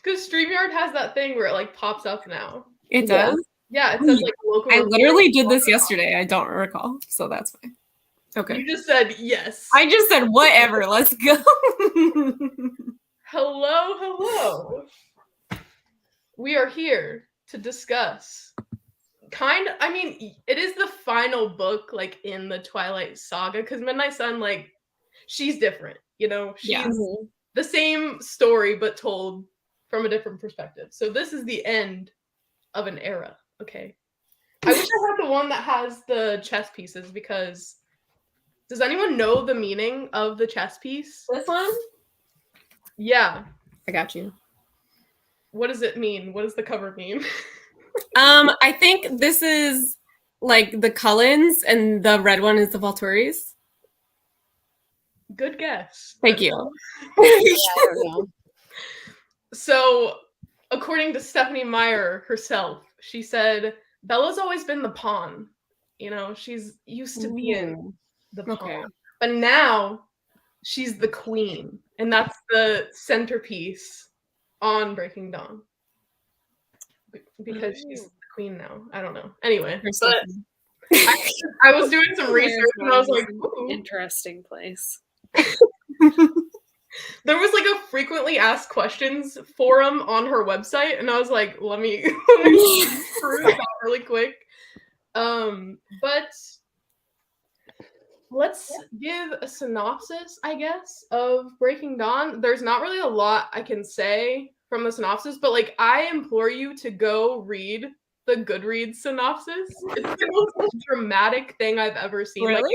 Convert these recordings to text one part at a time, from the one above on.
Because StreamYard has that thing where it like pops up now. It does? Yeah, it says like local. I literally did this yesterday. I don't recall, so that's fine. Okay. You just said yes. I just said whatever. Let's go. Hello. We are here to discuss it is the final book like in the Twilight Saga because Midnight Sun, like, she's different, she's the same story but told from a different perspective. So this is the end of an era. Okay, I wish I had the one that has the chess pieces, because does anyone know the meaning of the chess piece? This one? Yeah, I got you. What does it mean? What does the cover mean? I think this is like the Cullens and the red one is the Volturis. Good guess. Thank you. I don't know. So, according to Stephenie Meyer herself, she said Bella's always been the pawn. She's used to being the pawn. Okay. But now she's the queen, and that's the centerpiece on Breaking Dawn. Because she's the queen now. I don't know. Anyway, but I was doing some research and I was like, ooh. Interesting place. There was like a frequently asked questions forum on her website, and I was like, let me prove that really quick. But let's give a synopsis, I guess, of Breaking Dawn. There's not really a lot I can say from the synopsis, but like I implore you to go read the Goodreads synopsis. It's the most dramatic thing I've ever seen. Really? Like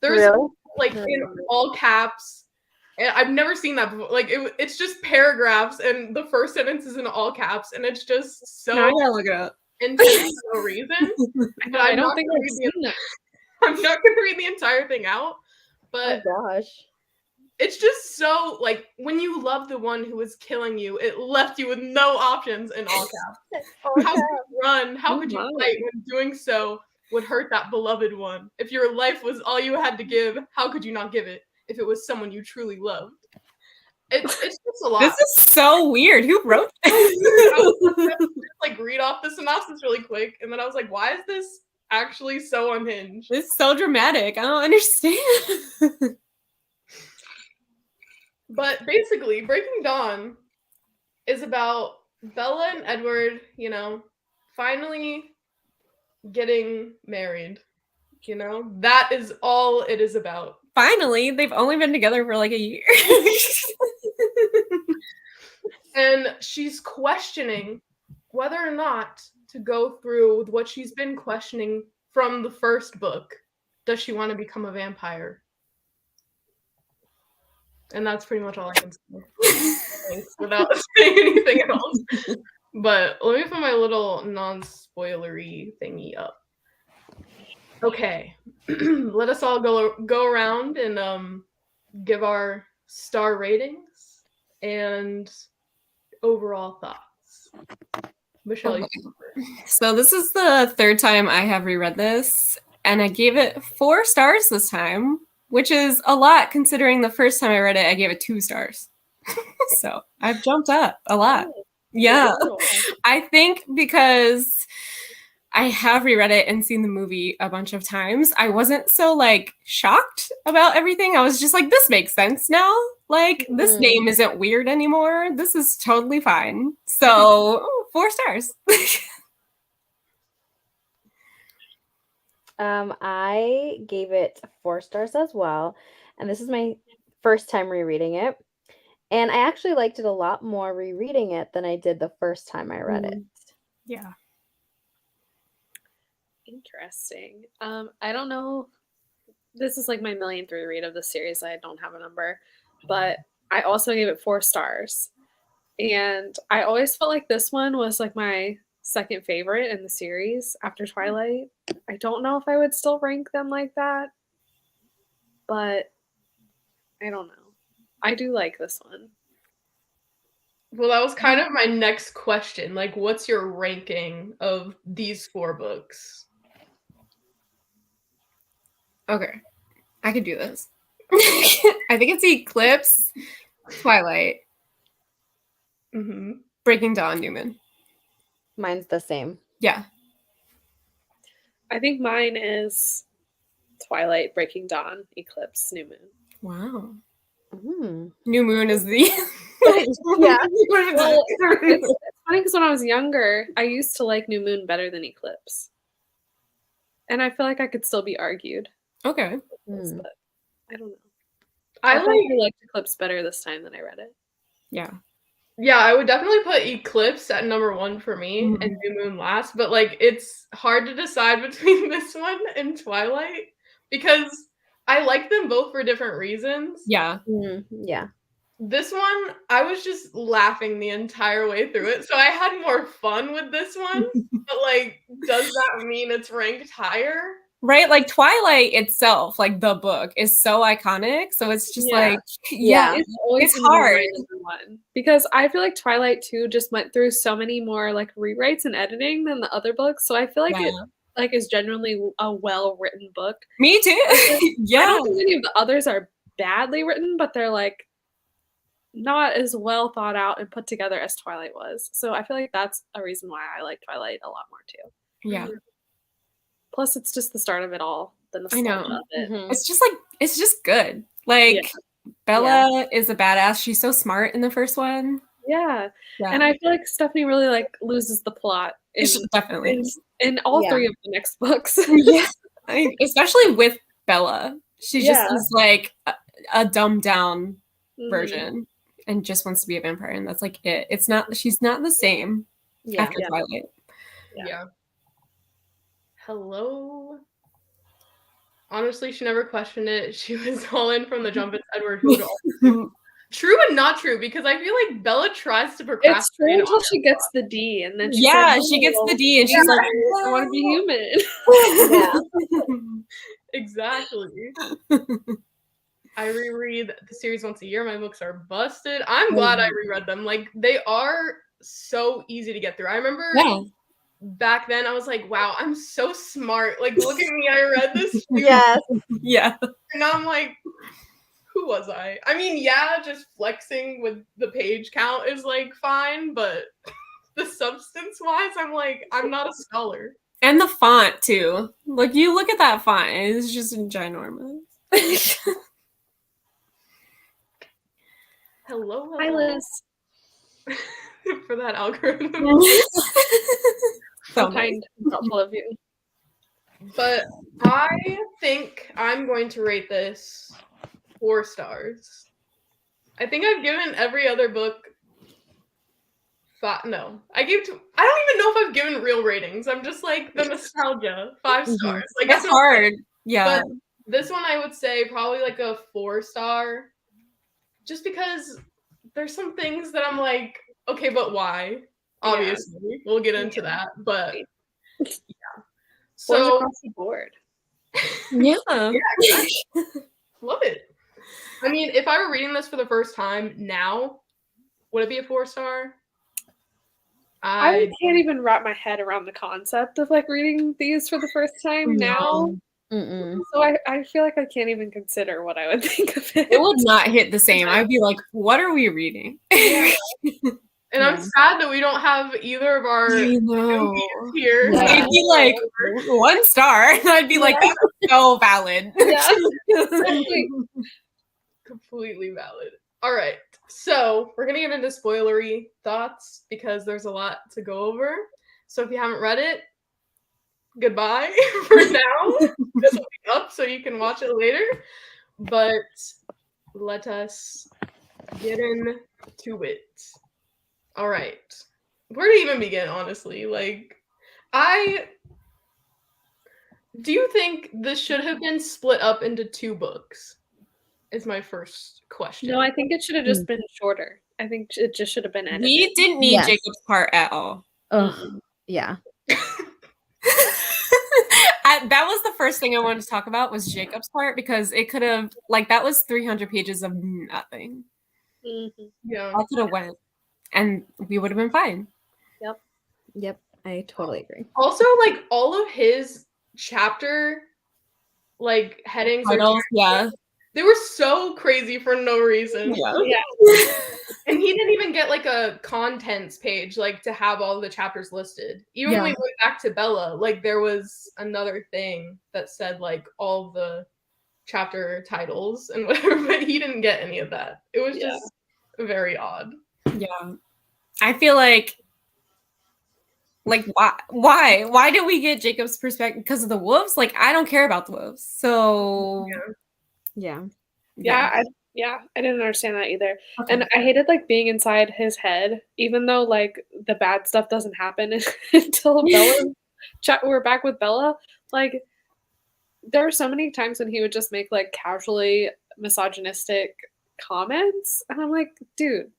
there's like in all caps. And I've never seen that before. Like it's just paragraphs, and the first sentence is in all caps, and it's just so. Now I gotta look it up. Intense for no reason. But I don't think I've seen that. I'm not going to read the entire thing out, but oh gosh, it's just so like when you love the one who was killing you, it left you with no options in all caps. How could you run? How could you fight when doing so would hurt that beloved one? If your life was all you had to give, how could you not give it? If it was someone you truly loved. It's just a lot. This is so weird. Who wrote this? Like read off the synopsis really quick, and then I was like, why is this actually so unhinged? This is so dramatic. I don't understand. But basically, Breaking Dawn is about Bella and Edward, finally getting married. That is all it is about. Finally, they've only been together for like a year. And she's questioning whether or not to go through with what she's been questioning from the first book. Does she want to become a vampire? And that's pretty much all I can say without saying anything else. But let me put my little non-spoilery thingy up. Okay. Let us all go around and give our star ratings and overall thoughts. Michelle, you can first. So this is the third time I have reread this, and I gave it 4 stars this time, which is a lot considering the first time I read it, I gave it 2 stars. So I've jumped up a lot. Yeah. I think because I have reread it and seen the movie a bunch of times, I wasn't so like shocked about everything. I was just like, this makes sense now. Like this name isn't weird anymore. This is totally fine. So 4 stars. I gave it 4 stars as well. And this is my first time rereading it. And I actually liked it a lot more rereading it than I did the first time I read it. Yeah. Interesting. I don't know. This is like my millionth reread of the series. I don't have a number, but I also gave it 4 stars. And I always felt like this one was like my second favorite in the series after Twilight. I don't know if I would still rank them like that, but I don't know. I do like this one. Well, that was kind of my next question. Like, what's your ranking of these 4 books? Okay. I could do this. I think it's Eclipse, Twilight. Mm-hmm. Breaking Dawn, Newman. Mine's the same. Yeah. I think mine is Twilight, Breaking Dawn, Eclipse, New Moon. Wow. Mm. New Moon is the Yeah. Well, it's funny because when I was younger, I used to like New Moon better than Eclipse. And I feel like I could still be argued. Okay. Mm. But I don't know. I I like probably liked Eclipse better this time than I read it. Yeah. Yeah, I would definitely put Eclipse at number 1 for me Mhm. and New Moon last, but like it's hard to decide between this one and Twilight because I like them both for different reasons. Yeah. Yeah. This one, I was just laughing the entire way through it, so I had more fun with this one. But like, does that mean it's ranked higher? Right? Like Twilight itself, like the book, is so iconic. So it's just Yeah. like, Yeah. It's always It's gonna be my hard. number one. Because I feel like Twilight 2 just went through so many more like rewrites and editing than the other books. So I feel like it Yeah. like is genuinely a well-written book. Me too. I Yeah. don't think any of the others are badly written, but they're like not as well thought out and put together as Twilight was. So I feel like that's a reason why I like Twilight a lot more too. Yeah. Plus, it's just the start of it all. The I know. nostalgia of it. Mhm. It's just good. Like Yeah. Bella is a badass. She's so smart in the first one. Yeah. Yeah. And I feel like Stephanie really like loses the plot in, Definitely. in all Yeah. 3 of the next books. Yeah. Especially with Bella. She just Yeah. is like a dumbed down Mhm. version and just wants to be a vampire, and that's like it. It's not she's not the same Yeah. after Yeah. Twilight. Yeah. Hello. Honestly, she never questioned it. She was all in from the jump. It's Edward who would all true and not true because I feel like Bella tries to It's procrastinate. true until on she gets the D, and then she's Yeah, like, she gets the "Oh, D and she's Yeah. like, I want to be human." it. Exactly. I reread the series once a year. My books are busted. I'm glad I reread them. Like they are so easy to get through. I remember Yeah. back then I was like, wow, I'm so smart. Like look at me, I read this too. Yes. Yeah. And I'm like, who was I? I mean, yeah, just flexing with the page count is like fine, but the substance wise, I'm like, I'm not a scholar. And the font too. Like you look at that font, it's just ginormous. Hello, Hi, hello. Liz. For that algorithm. So So kind and thoughtful of you. But I think I'm going to rate this 4 stars. I think I've given every other book no. I don't even know if I've given real ratings. I'm just like the nostalgia, 5 Mhm. stars. Like That's hard. Yeah. But this one I would say probably like a 4 star. Just because there's some things that I'm like, okay, but why? Obviously. We'll get into that. But yeah. Boys So across the board. Yeah. love it. I mean, if I were reading this for the first time now, would it be a 4 star? I can't even wrap my head around the concept of like reading these for the first time now. Mm-mm. So I feel like I can't even consider what I would think of it. It would not hit the same. I'd be like, what are we reading? Yeah. And I'm Yeah. sad that we don't have either of our I know. movies here. Yeah. They'd be like 1 star. And I'd be like, that's so valid. Yeah. Completely valid. All right. So we're going to get into spoilery thoughts because there's a lot to go over. So if you haven't read it, goodbye for now. This will be up so you can watch it later. But let us get into it. All right. Where to even begin, honestly? Like, do you think this should have been split up into 2 books? Is my first question. No, I think it should have just been shorter. I think it just should have been edited. We didn't need Yes. Jacob's part at all. Ugh. Yeah. That was the first thing I wanted to talk about was Jacob's part because it could have that was 300 pages of nothing. Mhm. Yeah. I could have went and we would have been fine. Yep. I totally agree. Also, like all of his chapter headings or Titles, yeah. they were so crazy for no reason. Yeah. Yeah. And he didn't even get like a contents page, like to have all the chapters listed. Even when we Yeah. went back to Bella, like there was another thing that said like all the chapter titles and whatever, but he didn't get any of that. It was Yeah. just very odd. Yeah. I feel like why did we get Jacob's perspective? Because of the wolves? Like, I don't care about the wolves. So Yeah. I didn't understand that either. Okay. And I hated like being inside his head, even though like the bad stuff doesn't happen until we're back with Bella. Like there were so many times when he would just make like casually misogynistic comments, and I'm like, dude,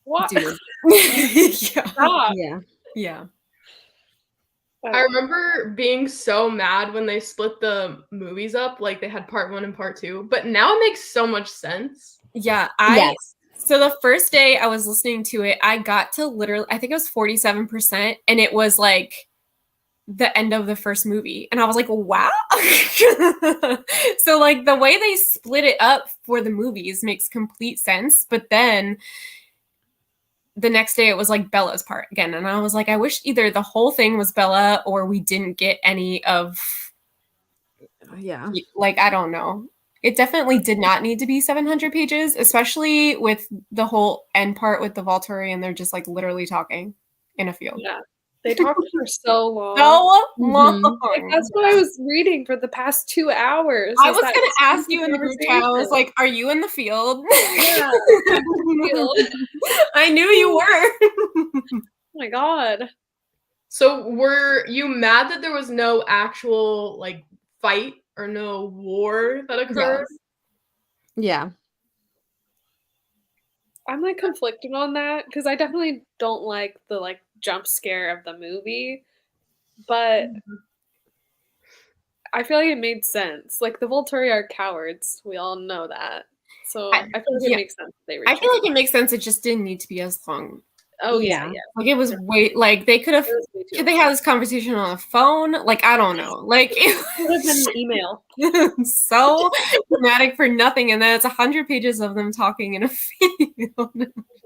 what? Dude. Yeah. Stop. Yeah. Yeah. I remember being so mad when they split the movies up, like they had part 1 and part 2, but now it makes so much sense. Yeah. Yes. So the first day I was listening to it, I got to literally, I think it was 47%, and it was like the end of the first movie. And I was like, wow. So like the way they split it up for the movies makes complete sense. But then the next day it was like Bella's part again. And I was like, I wish either the whole thing was Bella or we didn't get any of, Yeah. like, I don't know. It definitely did not need to be 700 pages, especially with the whole end part with the Volturi, and they're just like literally talking in a field. Yeah. They talked for so long. So long. Like, that's what I was reading for the past 2 hours. I was going to ask you in the group chat. I was like, are you in the field? Yeah. Field. I knew you were. Oh my god. So were you mad that there was no actual like fight or no war that occurred? Yeah. I'm like conflicted on that because I definitely don't like the like jump scare of the movie, but I feel like it made sense. Like the Volturi are cowards. We all know that. So I feel like it makes sense that they I feel like retreat. it makes sense. It just didn't need to be as long. Oh yeah, Yeah. yeah. Like it was way, like they could have, It was way too could they have this conversation on a phone? Like, I don't know. Like It would have been an email. so dramatic for nothing. And then it's 100 pages of them talking in a field.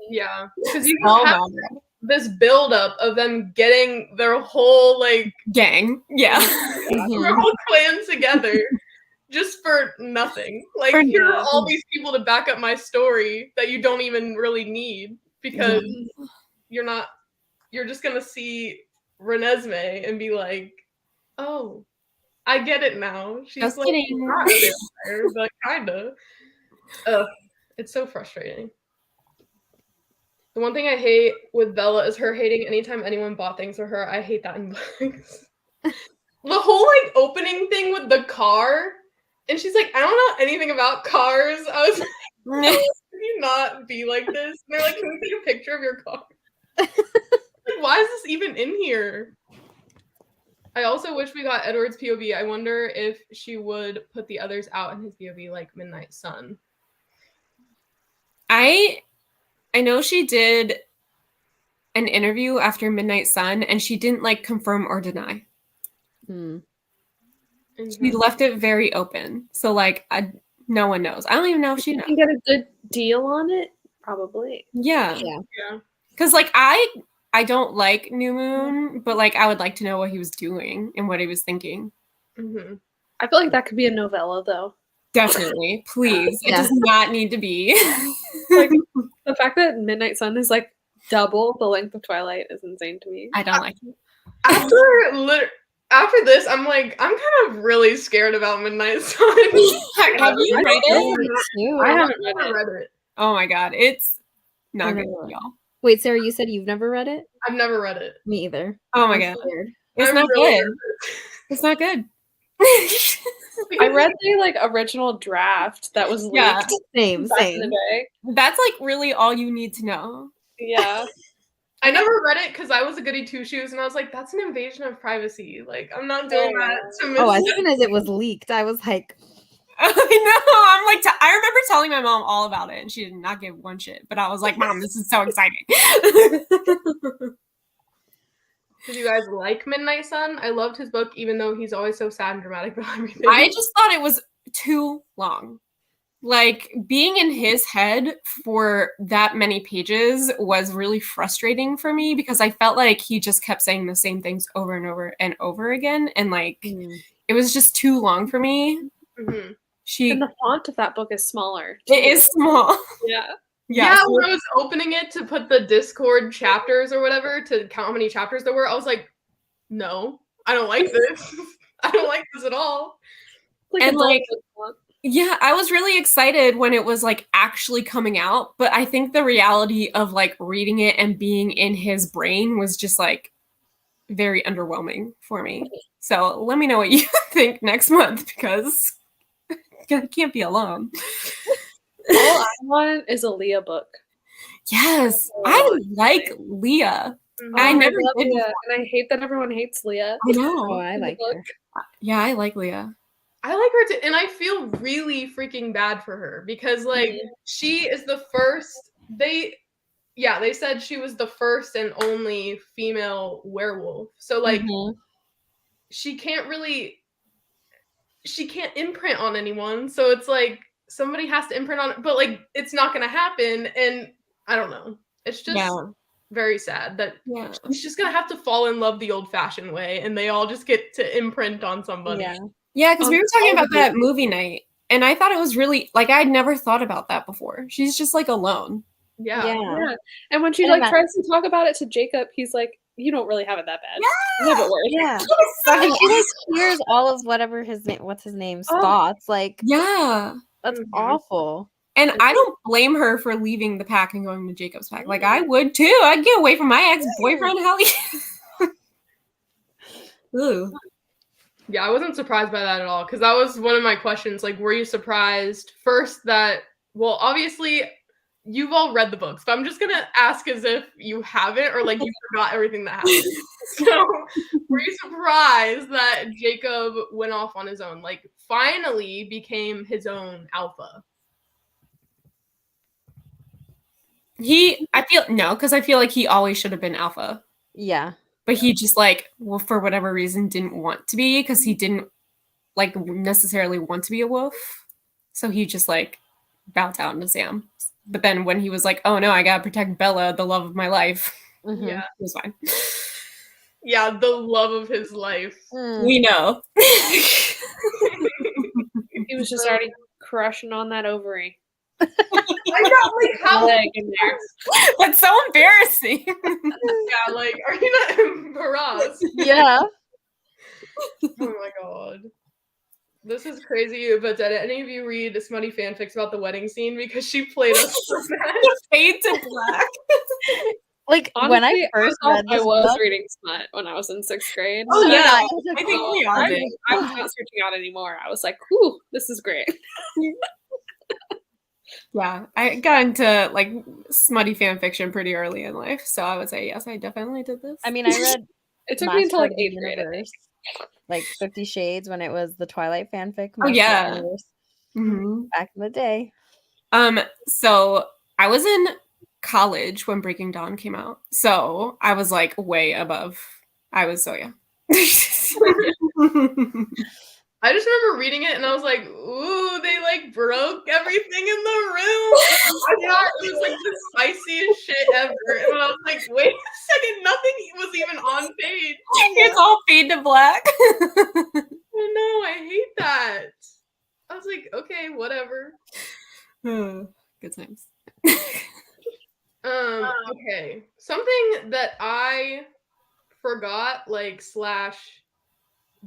Yeah, because you Oh have my this buildup of them getting their whole like gang. Yeah. their whole clan together just for nothing. Like For here are nothing. all these people to back up my story that you don't even really need because you're just gonna see Renesmee and be like, oh, I get it now. She's Just like kidding. not a vampire, but kinda. Ugh, it's so frustrating. The one thing I hate with Bella is her hating anytime anyone bought things for her. I hate that in books. The whole like opening thing with the car, and she's like, I don't know anything about cars. I was like, can you not be like this? And they're like, can we take a picture of your car? Like, why is this even in here? I also wish we got Edward's POV. I wonder if she would put the others out in his POV like Midnight Sun. I know she did an interview after Midnight Sun, and she didn't like confirm or deny. Hmm. She left it very open. So like no one knows. I don't even know if she You knows. can get a good deal on it, probably. Yeah. Yeah. Because like I don't like New Moon, but like I would like to know what he was doing and what he was thinking. Mm-hmm. I feel like that could be a novella though. Definitely. Please. It Yeah. does not need to be. Like the fact that Midnight Sun is like double the length of Twilight is insane to me. I don't like it. After this, I'm like, I'm kind of really scared about Midnight Sun. Have you read it? Too. I haven't I've read never it. read it. Oh my god. It's not I good, know. y'all. Wait, Sarah, you said you've never read it? I've never read it. Me either. Oh my I'm god. scared. It's I'm not really good. nervous. It's not good. I read the like original draft that was leaked Yeah. Same, back in same. the day. That's like really all you need to know. Yeah. I never read it because I was a goody two shoes, and I was like, "That's an invasion of privacy. Like, I'm not doing Oh, that to miss." Oh, as soon as it was leaked, I was like, I know. I'm like, I remember telling my mom all about it, and she did not give one shit. But I was like, Mom, this is so exciting. Did you guys like Midnight Sun? I loved his book, even though he's always so sad and dramatic about everything. I just thought it was too long. like being in his head for that many pages was really frustrating for me because I felt like he just kept saying the same things over and over and over again, and like it was just too long for me. Mhm. And the font of that book is smaller. It is small. Yeah. Yeah, when I was opening it to put the Discord chapters or whatever to count how many chapters there were, I was like, no, I don't like this. I don't like this at all. And like, yeah, I was really excited when it was like actually coming out, but I think the reality of like reading it and being in his brain was just like very underwhelming for me. So let me know what you think next month because I can't be alone. All I want is a Leah book. Yes, I like Leah. I never love did. Leah, and I hate that everyone hates Leah. I know. Oh, I like her. Yeah, I like Leah. I like her too, and I feel really freaking bad for her because like she is the first. They said she was the first and only female werewolf. So like she can't imprint on anyone. So it's like somebody has to imprint on it, but like it's not gonna happen. And I don't know. It's just very sad that she's just gonna have to fall in love the old-fashioned way, and they all just get to imprint on somebody. Yeah, because we were talking about that movie night, and I thought it was really like I'd never thought about that before. She's just like alone. Yeah. And when she like tries to talk about it to Jacob, he's like, "You don't really have it that bad. You have it worse." Yeah. But when she like hears all of whatever what's his name's thoughts, like that's awful. And I don't blame her for leaving the pack and going to Jacob's pack. Like I would too. I'd get away from my ex-boyfriend. Hell yeah. Ooh. Yeah, I wasn't surprised by that at all because that was one of my questions. Like, were you surprised first that, well, obviously you've all read the books, but I'm just going to ask as if you haven't or like you forgot everything that happened. So, were you surprised that Jacob went off on his own, like finally became his own alpha? I feel like he always should have been alpha. Yeah. But he just like, well, for whatever reason, didn't want to be because he didn't like necessarily want to be a wolf. So he just like bowed down to Sam. But then when he was like, oh no, I gotta protect Bella, the love of my life. Yeah, it was fine. Yeah, the love of his life. We know. He was just already crushing on that ovary. I got like how leg in there. That's so embarrassing. Yeah, like, are you not embarrassed? Yeah. Oh my god. This is crazy, but did any of you read smutty fanfics about the wedding scene? Because she played us so bad. Fade to black. Like Honestly, when I first read this I was book, reading smut when I was in 6th grade. Oh yeah, I I think we all did. I was not searching out anymore. I was like, whew, this is great. Yeah, I got into like smutty fan fiction pretty early in life, so I would say yes, I definitely did this. I mean, I read It took me until like Master of 8th the grade. I think. Universe, like 50 Shades when it was the Twilight fanfic. Oh, yeah. Master of the Universe, Mhm. back in the day. So I was in college when Breaking Dawn came out, so I was like way above. I was so young. I just remember reading it and I was like, ooh, they like broke everything in the room. I thought it was like the spiciest shit ever. And I was like, wait a second, nothing was even on page. It's all fade to black. Oh no, I hate that. I was like, okay, whatever. Good times. Okay. Something that I forgot, like, /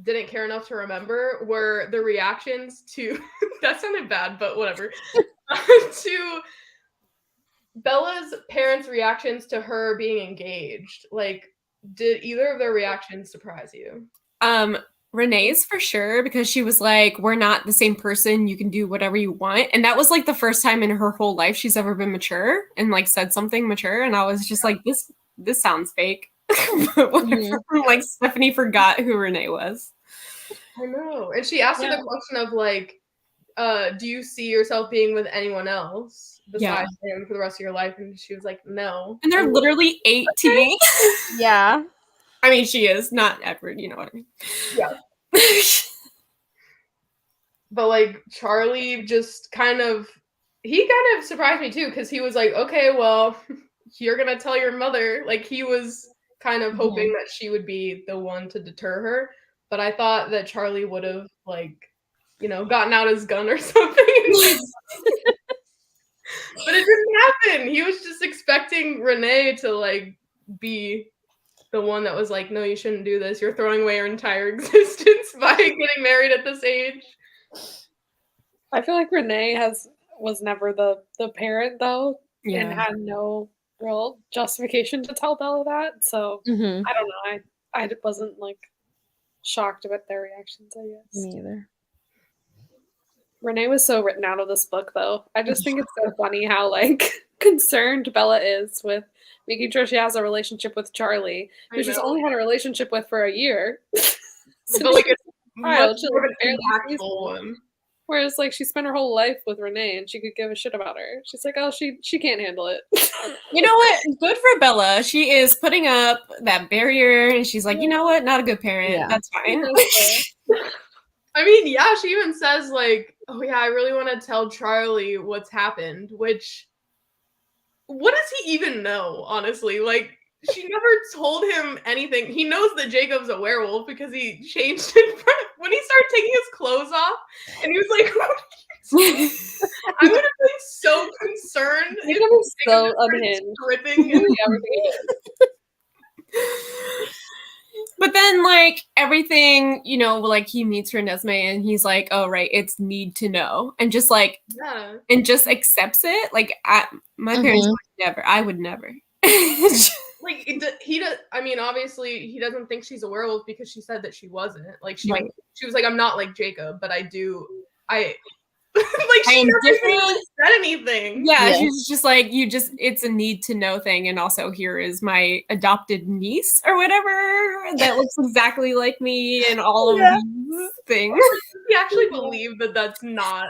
didn't care enough to remember were the reactions to that sounded bad, but whatever. To Bella's parents' reactions to her being engaged. Like, did either of their reactions surprise you? Renee's for sure, because she was like, we're not the same person, you can do whatever you want. And that was like the first time in her whole life she's ever been mature and like said something mature. And I was just like, this sounds fake. But whatever. Like Stephanie forgot who Renee was. I know. And she asked her the question of like, do you see yourself being with anyone else besides him for the rest of your life? And she was like, no. And they're literally 18. Yeah. I mean, she is, not Edward, you know what I mean. Yeah. but like Charlie just he kind of surprised me too, because he was like, okay, well, you're gonna tell your mother. Like he was kind of hoping that she would be the one to deter her. But I thought that Charlie would have like, gotten out his gun or something. But it didn't happen. He was just expecting Renee to like be the one that was like, no, you shouldn't do this. You're throwing away your entire existence by getting married at this age. I feel like Renee was never the parent though, and Yeah. had no real justification to tell Bella that. So Mhm. I don't know. I wasn't like shocked about their reactions, I guess. Me either. Renee was so written out of this book though. I just think it's so funny how like concerned Bella is with making sure she has a relationship with Charlie, who she's only had a relationship with for a year. So But like it's child, much she, more like, of an barely sees impactful them. one. Whereas like she spent her whole life with Renee and she could give a shit about her. She's like, oh, she can't handle it. You know what? Good for Bella. She is putting up that barrier, and she's like, you know what? Not a good parent. Yeah. That's fine. I mean, yeah, she even says like, oh yeah, I really want to tell Charlie what's happened, which what does he even know, honestly? Like, she never told him anything. He knows that Jacob's a werewolf because he changed it when he started taking his clothes off, and he was like, I would have been so concerned. You're gonna be so unhinged. Stripping Doing everything he did. But then, like, everything, like, he meets Renesmee, and he's like, oh, right, it's need to know. And just, like, Yeah. and just accepts it. Like, my parents would never. I would never. Like, he does. I mean, obviously, he doesn't think she's a werewolf because she said that she wasn't. Like, she was like, I'm not like Jacob, but I do. Like, she never even really said anything. Yeah, she's just like, it's a need to know thing. And also, here is my adopted niece or whatever that looks exactly like me and all of these things. He actually believed that that's not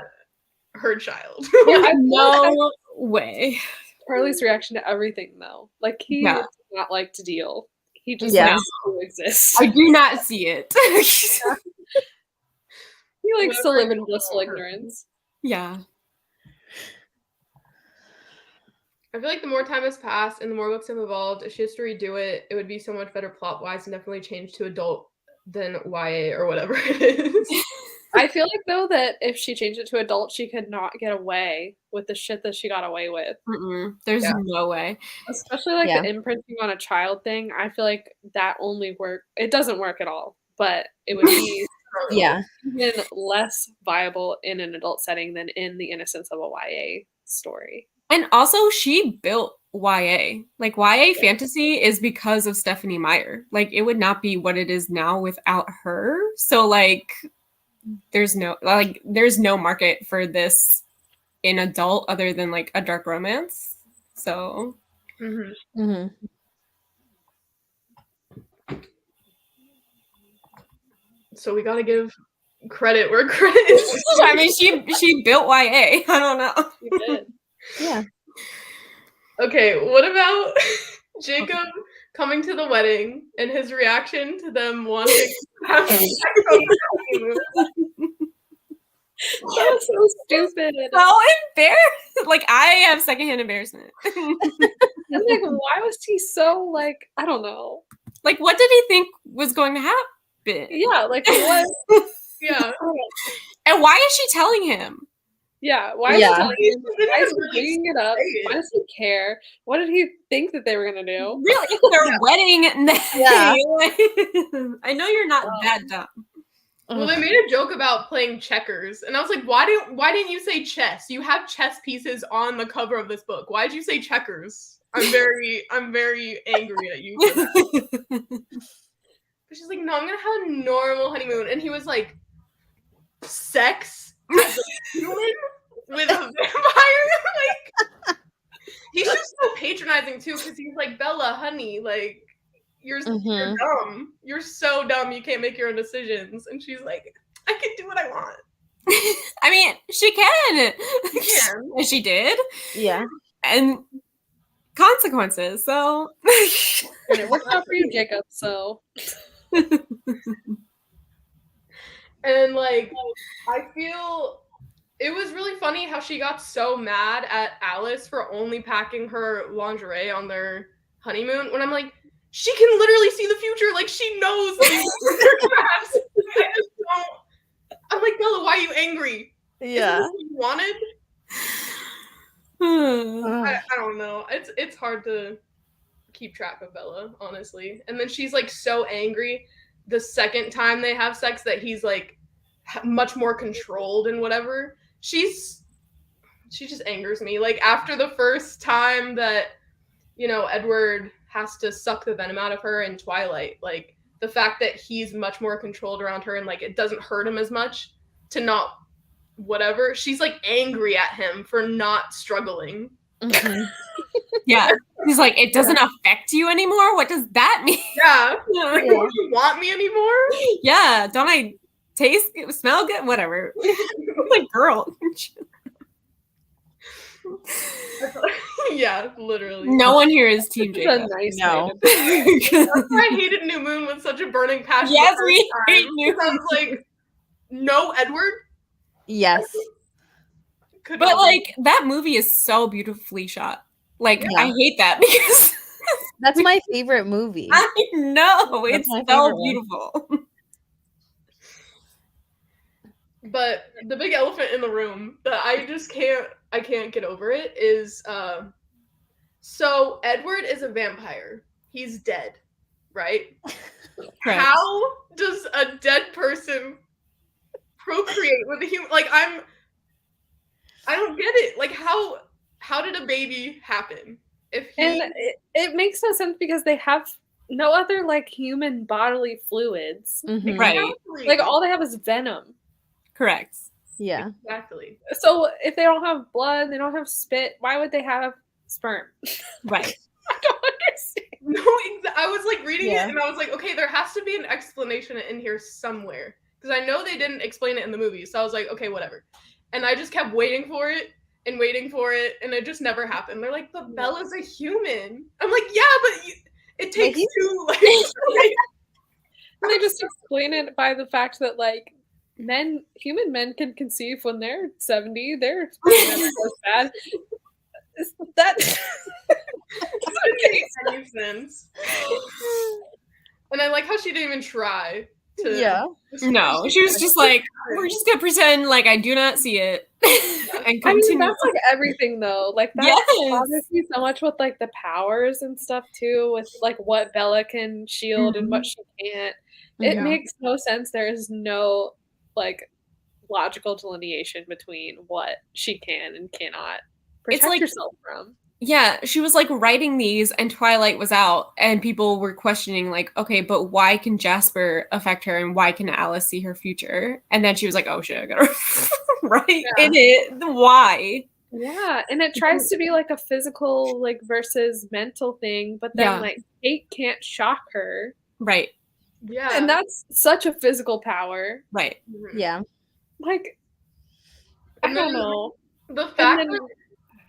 her child. Yeah, no way. Charlie's reaction to everything, though. Like, he Yeah. does not like to deal. He just Yeah. wants to exist. I do not see it. He likes to live in blissful ignorance. Yeah. I feel like the more time has passed and the more books have evolved, if she has to redo it, it would be so much better plot-wise and definitely change to adult than YA or whatever it is. I feel like, though, that if she changed it to adult, she could not get away with the shit that she got away with. There's no way. Especially, like, the imprinting on a child thing. I feel like that only it doesn't work at all, but it would be even less viable in an adult setting than in the innocence of a YA story. And also, she built YA. Like, YA fantasy is because of Stephenie Meyer. Like, it would not be what it is now without her. So, like, there's no market for this in adult other than, like, a dark romance. So. So we gotta give credit where credit is. I mean, she built YA. I don't know. She did. Yeah. Okay, what about Jacob coming to the wedding and his reaction to them wanting to have sex on the honeymoon? That was so stupid. So embarrassed. Like, I have secondhand embarrassment. I'm like, why was he so, like, I don't know. Like, what did he think was going to happen? Yeah, like, what? Yeah. And why is she telling him? Yeah, why is he telling him? Why is he bringing it up? Why does he care? What did he think that they were going to do? Really? It's their wedding day. Yeah. I know you're not that dumb. Well, they made a joke about playing checkers, and I was like, why didn't you say chess? You have chess pieces on the cover of this book. Why did you say checkers? I'm very angry at you for that. But she's like, no, I'm gonna have a normal honeymoon, and he was like, sex as a human with a vampire? Like, he's just so patronizing too, because he's like, Bella, honey, like, you're dumb. You're so dumb. You can't make your own decisions. And she's like, I can do what I want. I mean, she can. Yeah. She did. Yeah. And consequences. So. And it worked out for you, Jacob. So. And like, I feel it was really funny how she got so mad at Alice for only packing her lingerie on their honeymoon. When I'm like, she can literally see the future. Like, she knows these are crafts. I just don't. I'm like, Bella, why are you angry? Isn't this Yeah. what you wanted? I don't know. It's hard to keep track of Bella, honestly. And then she's like so angry the second time they have sex that he's like much more controlled and whatever. She just angers me. Like after the first time that Edward has to suck the venom out of her in Twilight, like the fact that he's much more controlled around her and like it doesn't hurt him as much to not whatever. She's like angry at him for not struggling. Mhm. Yeah. He's like, it doesn't affect you anymore? What does that mean? Yeah. Like, don't you want me anymore? Yeah. Don't I taste good, smell good? Whatever. Like, girl. Yeah, literally. No one here is Team It's a Jacob. nice No. way to That's why I hated New Moon with such a burning passion. Yes, the we first time, hate New because I was like, no, Edward. Yes. Could But not like that movie is so beautifully shot. Like Yeah. I hate that because That's my favorite movie. I know That's it's my so favorite one. beautiful. But the big elephant in the room that I can't get over it is so Edward is a vampire. He's dead, right? Correct. How does a dead person procreate with a human? Like I don't get it. Like how did a baby happen? If he And it makes no sense because they have no other like human bodily fluids. Mhm. Right. Exactly. Like all they have is venom. Correct. Yeah. Exactly. So if they don't have blood, they don't have spit, why would they have sperm? Right. I don't understand. No, I was like reading Yeah. it and I was like, okay, there has to be an explanation in here somewhere. Because I know they didn't explain it in the movie. So I was like, okay, whatever. And I just kept waiting for it and waiting for it. And it just never happened. They're like, but Bella's a human. I'm like, yeah, but it takes you- two. Like, And they just explain it by the fact that like human men can conceive when they're 70. Their sperm never goes bad. That doesn't make any sense. And I like how she didn't even try to. Yeah. No, she was just like, we're just gonna pretend like I do not see it and I mean, continue. that's like everything though. Like that Yes. bothers me so much with like the powers and stuff too, with like what Bella can shield and what she can't. It Yeah. makes no sense. There is no like logical delineation between what she can and cannot protect like- yourself from. Yeah, she was like writing these and Twilight was out and people were questioning like, okay, but why can Jasper affect her and why can Alice see her future? And then she was like, oh shit, I gotta write in it. Why? Yeah, and it tries to be like a physical like versus mental thing, but then Yeah. like Kate can't shock her. Right, Yeah. And that's such a physical power. right. Mhm. Yeah. Like I And don't then- know. The fact then- that.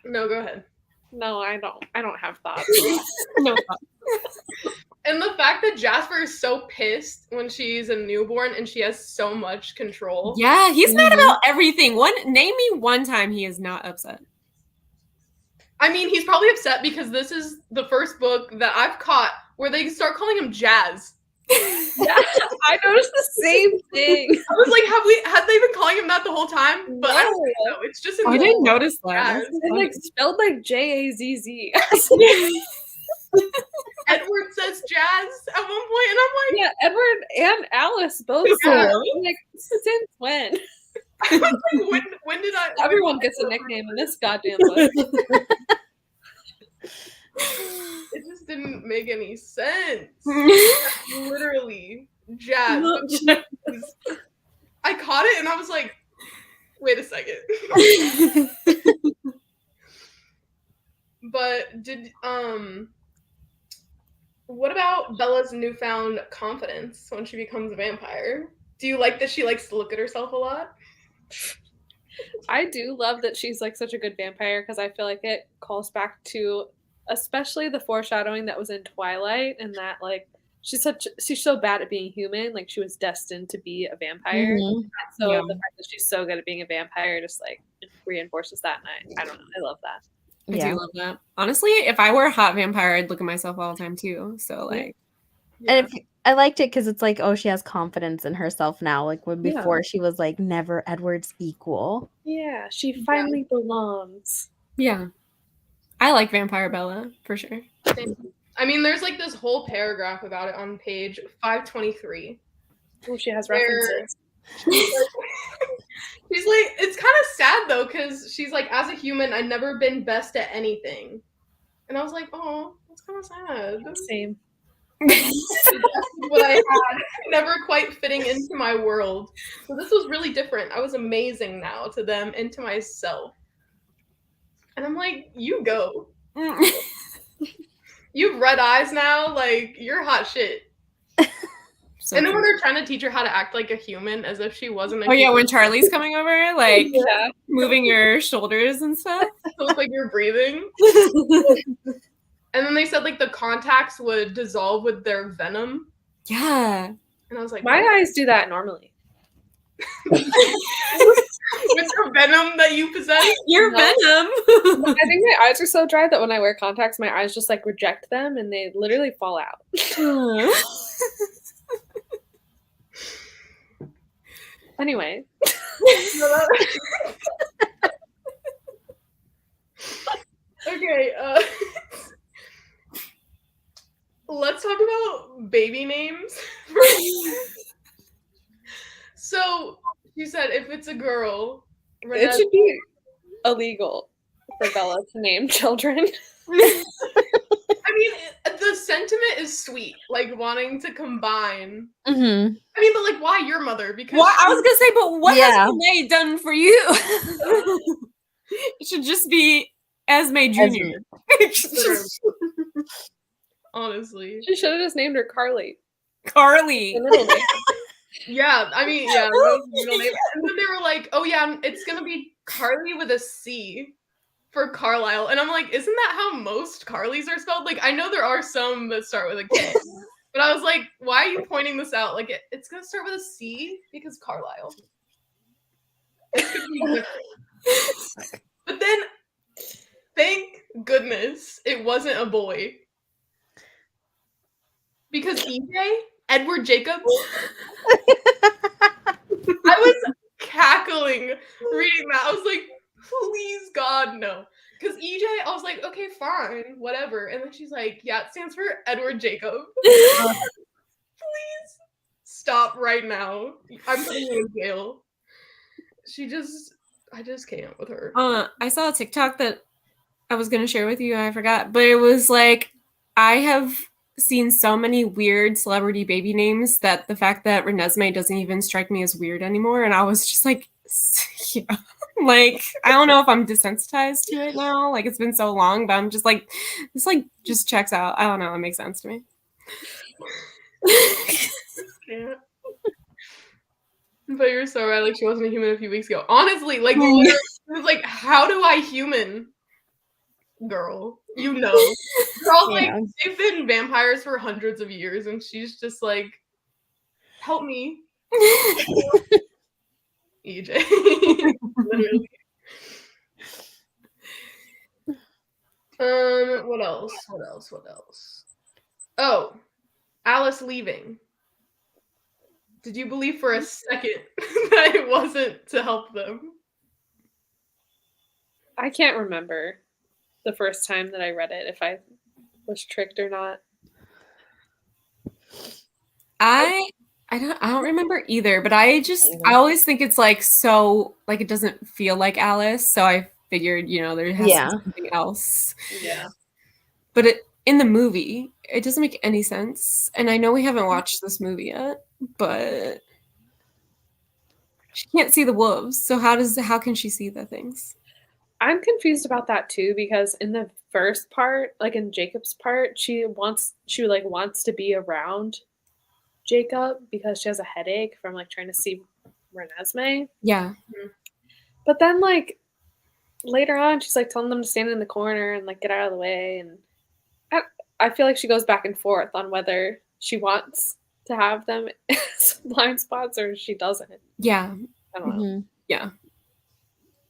No, go ahead. No, I don't have thoughts. No. And the fact that Jasper is so pissed when she's a newborn and she has so much control. Yeah, he's mad Mhm. about everything. Name me one time he is not upset. I mean, he's probably upset because this is the first book that I've caught where they start calling him Jazz. Yeah, I noticed the same thing. I was like, had they been calling him that the whole time? But I don't think so. It's just in I the didn't old- notice that. Yeah, That's It's like spelled like Jazz. Edward says Jazz at one point, and I'm like, Yeah, Edward and Alice both Yeah. said it. I'm like, since when? when did I? Everyone gets a nickname in this goddamn book. It just didn't make any sense. Literally, Jazz. I caught it, and I was like, wait a second. But what about Bella's newfound confidence when she becomes a vampire? Do you like that she likes to look at herself a lot? I do love that she's like such a good vampire because I feel like it calls back to especially the foreshadowing that was in Twilight and that like she's so bad at being human, like she was destined to be a vampire. Mhm. And so Yeah. the fact that she's so good at being a vampire just like reinforces that, and I don't know, I love that. I Yeah. do love that. Honestly, if I were a hot vampire, I'd look at myself all the time too. So like, And if, I liked it because it's like, oh, she has confidence in herself now. Like when Yeah. before she was like never Edward's equal. Yeah, she finally belongs. yeah, I like Vampire Bella for sure. I mean, there's like this whole paragraph about it on page 523. Oh, she has Where- references. She's like, it's kind of sad though, because she's like, as a human, I've never been best at anything. And I was like, oh, that's kind of sad. Same. What I had, never quite fitting into my world. So this was really different. I was amazing now to them and to myself. And I'm like, you go. You've red eyes now. Like, you're hot shit. So and then when cute. they're trying to teach her how to act like a human as if she wasn't a Oh yeah, human. when Charlie's coming over, like Yeah. moving your shoulders and stuff. So it's like you're breathing. And then they said like the contacts would dissolve with their venom. Yeah. And I was like, My eyes do that normally. with your venom that you possess. Your No. venom. I think my eyes are so dry that when I wear contacts, my eyes just like reject them and they literally fall out. Anyway, Okay, let's talk about baby names. So you said if it's a girl, it should be illegal for Bella to name children. I mean, the sentiment is sweet, like wanting to combine. Mm-hmm. I mean, but like, why your mother? Because Well, I was gonna say, but what Yeah. has May done for you? It should just be Esme Jr. honestly, She should have just named her Carly. Carly. The middle name. yeah. I mean, yeah. no middle name. And then they were like, "Oh yeah, it's gonna be Carly with a C for Carlisle," and I'm like, "Isn't that how most Carlys are spelled?" Like, I know there are some that start with a K, but I was like, "Why are you pointing this out? Like, it's gonna start with a C because Carlisle." It's gonna be different. But then, thank goodness it wasn't a boy. Because EJ, Edward Jacob, I was cackling reading that. I was like, please, God, no. Because EJ, I was like, okay, fine, whatever. And then she's like, yeah, it stands for Edward Jacob. Please stop right now. I'm putting you in jail. I just can't with her. I saw a TikTok that I was gonna share with you. I forgot, but it was like I have seen so many weird celebrity baby names that the fact that Renesmee doesn't even strike me as weird anymore, and I was just like, yeah. Like I don't know if I'm desensitized to it now. Like it's been so long, but I'm just like, this like just checks out. I don't know. It makes sense to me. Can't. But you're so right. Like she wasn't a human a few weeks ago. Honestly, like literally, it was like, how do I human? Girl, you know. Girls like Yeah. they've been vampires for hundreds of years, and she's just like, help me, EJ. Literally. What else? What else? What else? Oh, Alice leaving. Did you believe for a second that it wasn't to help them? I can't remember the first time that I read it, if I was tricked or not. I don't remember either, but I always think it's like so like it doesn't feel like Alice, so I figured, you know, there has Yeah. to be something else. Yeah. But in the movie, it doesn't make any sense. And I know we haven't watched this movie yet, but she can't see the wolves. So how can she see the things? I'm confused about that too, because in the first part, like in Jacob's part, she wants to be around Jacob because she has a headache from like trying to see Renesmee. Yeah. But then like later on, she's like telling them to stand in the corner and like get out of the way, and I feel like she goes back and forth on whether she wants to have them as blind spots or she doesn't. Yeah. I don't know. Mhm. Yeah.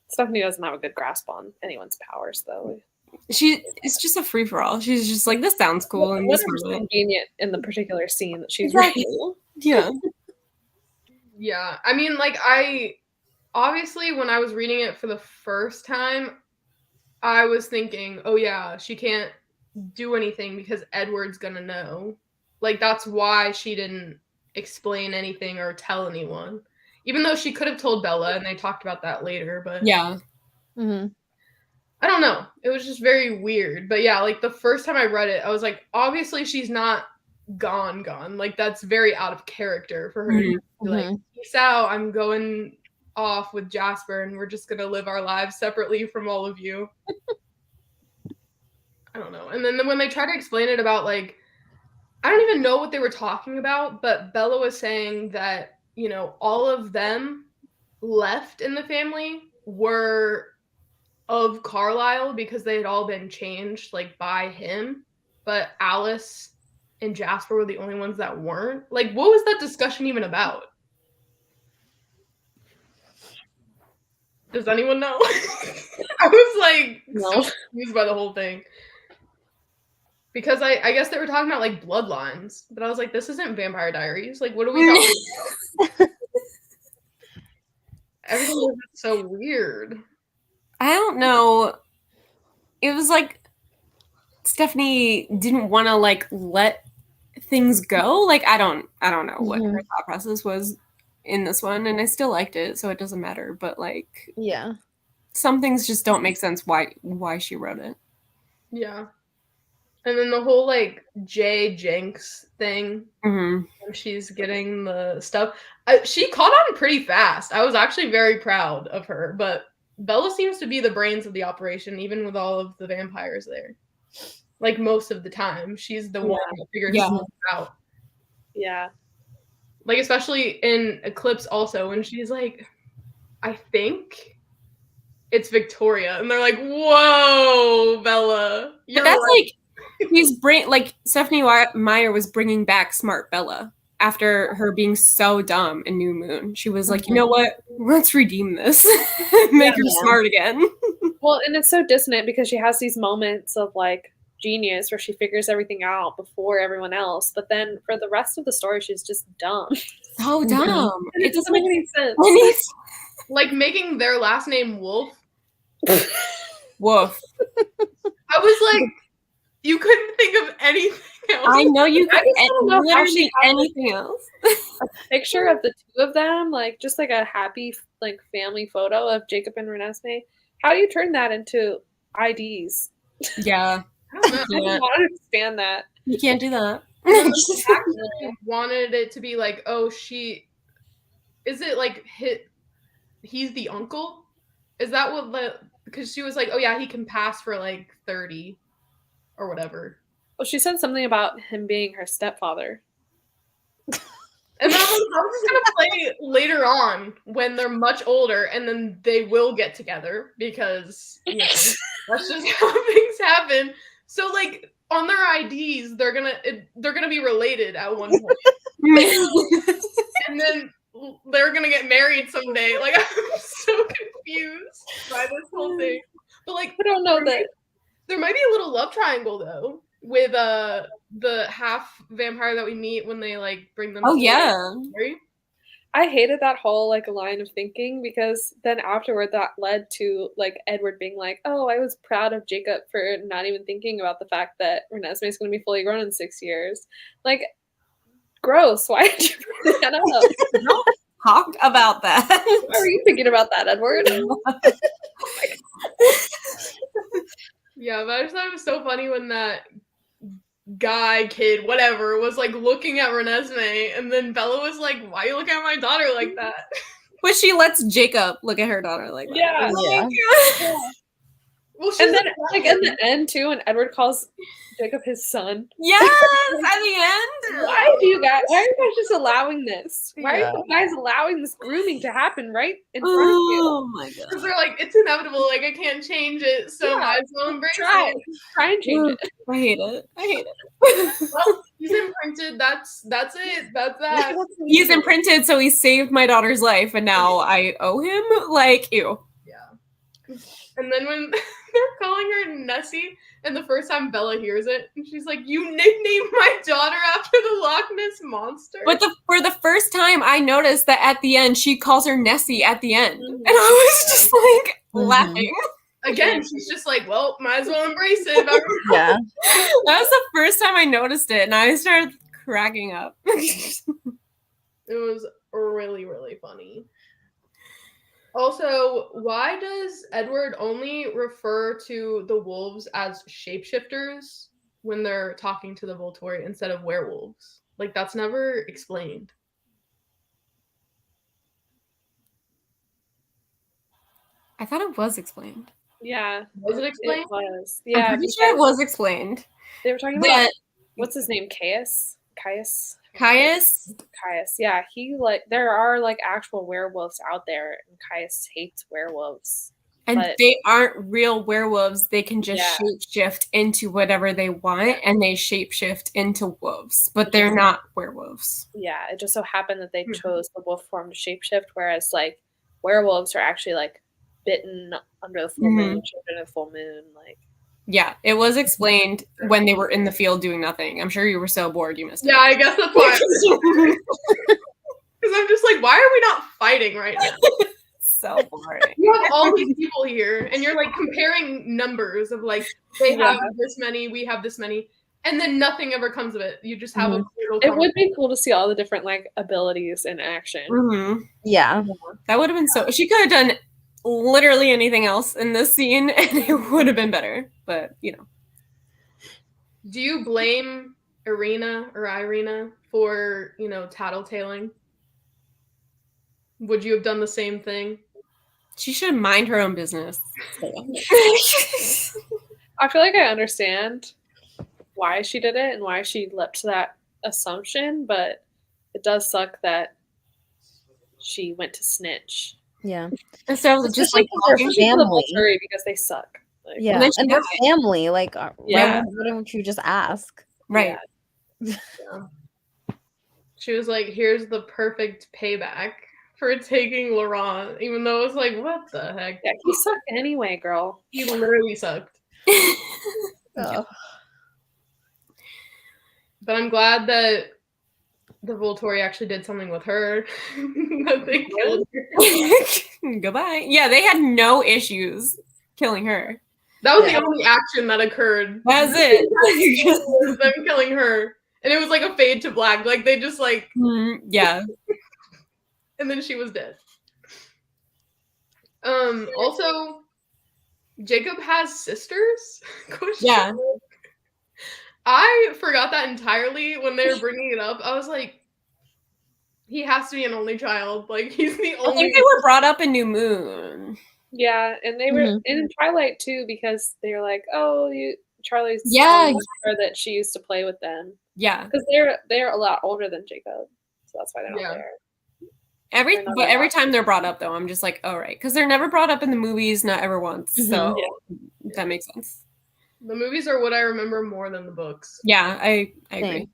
Stephanie doesn't have a good grasp on anyone's powers, though. It's just a free for all. She's just like, this sounds cool, and this Whatever's is it. convenient in the particular scene that she's Exactly. reading. Yeah. Yeah, I mean, like, obviously when I was reading it for the first time, I was thinking, oh yeah, she can't do anything because Edward's gonna know. Like, that's why she didn't explain anything or tell anyone. Even though she could have told Bella, and they talked about that later, but Yeah. Mhm. I don't know. It was just very weird. But yeah, like, the first time I read it, I was like, obviously she's not gone. Like, that's very out of character for her to Mhm. be like, peace out, I'm going off with Jasper and we're just gonna live our lives separately from all of you. I don't know. And then when they try to explain it about, like, I don't even know what they were talking about, but Bella was saying that, you know, all of them left in the family were of Carlisle because they had all been changed, like, by him, but Alice and Jasper were the only ones that weren't. Like, what was that discussion even about? Does anyone know? I was like No. so confused by the whole thing. Because I guess they were talking about, like, bloodlines, but I was like, this isn't Vampire Diaries. Like, what are we talking about? Everything was just so weird. I don't know. It was like Stephanie didn't want to like let things go. Like I don't know what her thought process was in this one, and I still liked it, so it doesn't matter. But like, Yeah. some things just don't make sense why she wrote it. Yeah. And then the whole, like, Jay Jenks thing, Mm-hmm. when she's getting the stuff, she caught on pretty fast. I was actually very proud of her, but Bella seems to be the brains of the operation, even with all of the vampires there. Like, most of the time, she's the one that figures stuff out. Yeah. Like, especially in Eclipse also, when she's like, I think it's Victoria. And they're like, whoa, Bella. But that's like, Stephanie Meyer was bringing back smart Bella after her being so dumb in New Moon. She was like, you know what? Let's redeem this. Make her smart again. Well, and it's so dissonant because she has these moments of like genius where she figures everything out before everyone else. But then for the rest of the story, she's just dumb. So dumb. And it doesn't make any sense. Like, making their last name Wolf. Woof. I was like, you couldn't think of anything else. I know you could. just don't know how she Literally had, anything else. A picture of the two of them, like just like a happy like family photo of Jacob and Renesmee. How do you turn that into IDs? Yeah. I don't know. I don't understand that. You can't do that. She actually wanted it to be like, oh, is it like he's the uncle? Is that what because she was like, oh yeah, he can pass for like 30 or whatever. Well, she said something about him being her stepfather. And then I was just gonna play later on when they're much older, and then they will get together because, you know, that's just how things happen. So, like, on their IDs, they're gonna be related at one point, and then they're gonna get married someday. Like, I'm so confused by this whole thing. But like, I don't know that. There might be a little love triangle though with the half vampire that we meet when they like bring them. Oh yeah. I hated that whole like line of thinking because then afterward that led to like Edward being like, "Oh, I was proud of Jacob for not even thinking about the fact that Renesmee is going to be fully grown in 6 years." Like, gross. Why did you bring that up? Don't talk about that. Why were you thinking about that, Edward? Yeah, but I just thought it was so funny when that guy, kid, whatever, was like looking at Renesmee, and then Bella was like, "Why are you looking at my daughter like that?" But she lets Jacob look at her daughter like that. Yeah. Yeah. Well, And then like in the end too, and Edward calls Jacob his son. Yes, at the end. Why are you guys just allowing this? Why Yeah. are you guys allowing this grooming to happen right in front of you? Oh my because god. they're like, it's inevitable, like I can't change it, so Yeah. might as well embrace Try. it. Try and change it. I hate it. Well, he's imprinted imprinted. That's it. That's that. He's imprinted, so he saved my daughter's life, and now I owe him. Like, ew. Yeah. And then when they're calling her Nessie, and the first time Bella hears it, and she's like, "You nicknamed my daughter after the Loch Ness monster." But for the first time, I noticed that at the end, she calls her Nessie at the end, Mhm. and I was just like Mhm. laughing. Again, she's just like, "Well, might as well embrace it." Yeah. That was the first time I noticed it, and I started cracking up. It was really, really funny. Also, why does Edward only refer to the wolves as shapeshifters when they're talking to the Volturi instead of werewolves? Like, that's never explained. I thought it was explained. Yeah, Was it explained? it was. I'm Yeah, pretty sure it because was explained. they were talking about That what's his name, Caius. Caius, Yeah, he there are like actual werewolves out there, and Caius hates werewolves. and But- they aren't real werewolves. They can just Yeah. shapeshift into whatever they want, and they shapeshift into wolves, but they're not werewolves. Yeah, it just so happened that they Mhm. chose the wolf form to shapeshift, whereas like werewolves are actually like bitten under the full moon, children of the full moon. Like, Yeah, it was explained when they were in the field doing nothing. I'm sure you were so bored you missed Yeah, I guess that's why. Because I'm just like, why are we not fighting right now? So boring. You have all these people here, and you're like comparing numbers of like, they have this many, we have this many, and then nothing ever comes of it. You just have a brutal it would be cool to see all the different like abilities in action. Mhm. Yeah. That would have been so. She could have done literally anything else in this scene, and it would have been better. But you know, Do you blame Irina for, tattletaling? Would you have done the same thing? she should mind her own business. I feel like I understand why she did it and why she leapt to that assumption, but it does suck that she went to snitch. Yeah. Instead of just like Especially 'cause her talking, Especially for the family. Volturi because they suck. Like, Yeah. then she And her died. family, like, Yeah. why don't you just ask? right? She was like, here's the perfect payback for taking Laurent, even though it was like, what the heck? Yeah, he sucked anyway, girl. He literally sucked. Oh. But I'm glad that the Volturi actually did something with her. That they killed her. Goodbye. Yeah, they had no issues killing her. That was Yeah. the only action that occurred. That's it. Was them killing her. And it was like a fade to black. Like they just like, Yeah. and then she was dead. Also, Jacob has sisters? Question Yeah. mark. I forgot that entirely when they were bringing it up. I was like, he has to be an only child. Like he's the I only. think they were brought up in New Moon. Yeah, and they were Mhm. in Twilight too because they were like, "Oh, Charlie's Yeah. telling her that she used to play with them Yeah. because they're a lot older than Jacob, so that's why they're not Yeah. there." Every They're not every allowed. time they're brought up though, I'm just like, oh right, because they're never brought up in the movies, not ever once. So that makes sense. The movies are what I remember more than the books. Yeah, I agree. Same.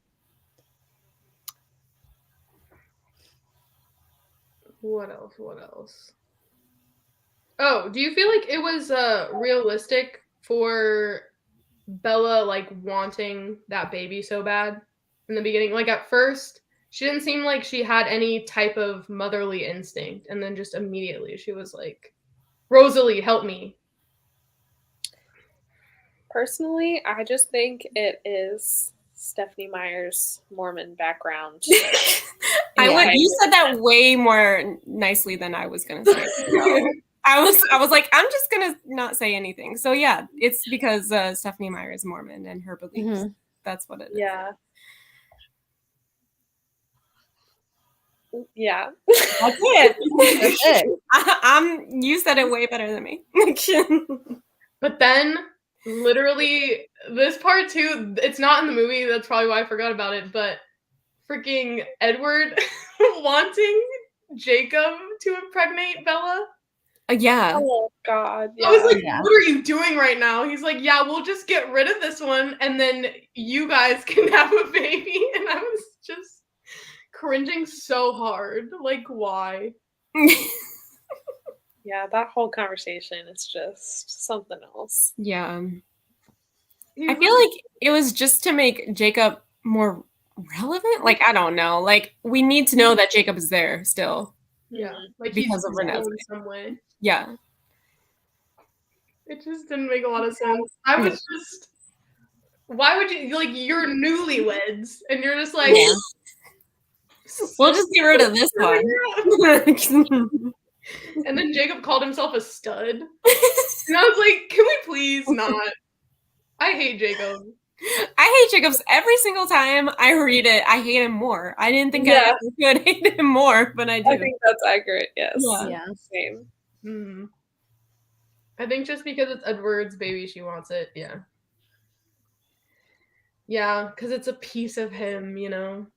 What else? Oh, do you feel like it was realistic for Bella like wanting that baby so bad in the beginning? Like at first, she didn't seem like she had any type of motherly instinct, and then just immediately she was like, "Rosalie, help me." Personally, I just think it is Stephanie Meyer's Mormon background. You said that way more nicely than I was gonna say. So I was like, I'm just gonna not say anything. So yeah, it's because Stephanie Meyer is Mormon and her beliefs. Mhm. That's what it is. Yeah. Yeah. That's it. That's it. You said it way better than me. But then, literally, this part too, it's not in the movie. That's probably why I forgot about it. But freaking Edward wanting Jacob to impregnate Bella. Yeah. Oh God. I was like, Yeah. what are you doing right now? He's like, yeah, we'll just get rid of this one and then you guys can have a baby. And I was just cringing so hard. Like, why? Yeah, that whole conversation is just something else. Yeah. He I was feel like it was just to make Jacob more relevant. Like, I don't know. Like, we need to know that Jacob is there still. yeah, like Because he's of Renesmee. useful in some way. Yeah. It just didn't make a lot of sense. I was just, why would you, like, you're newlyweds and you're just like, Yeah. We'll just get rid of this one. And then Jacob called himself a stud. And I was like, can we please not? I hate Jacob. I hate Jacobs every single time I read it. I hate him more. I didn't think I could hate him more, but I do. I think that's accurate. Yes. Yeah. Yeah. Same. Hmm. I think just because it's Edward's baby, she wants it. Yeah. Yeah, because it's a piece of him, you know?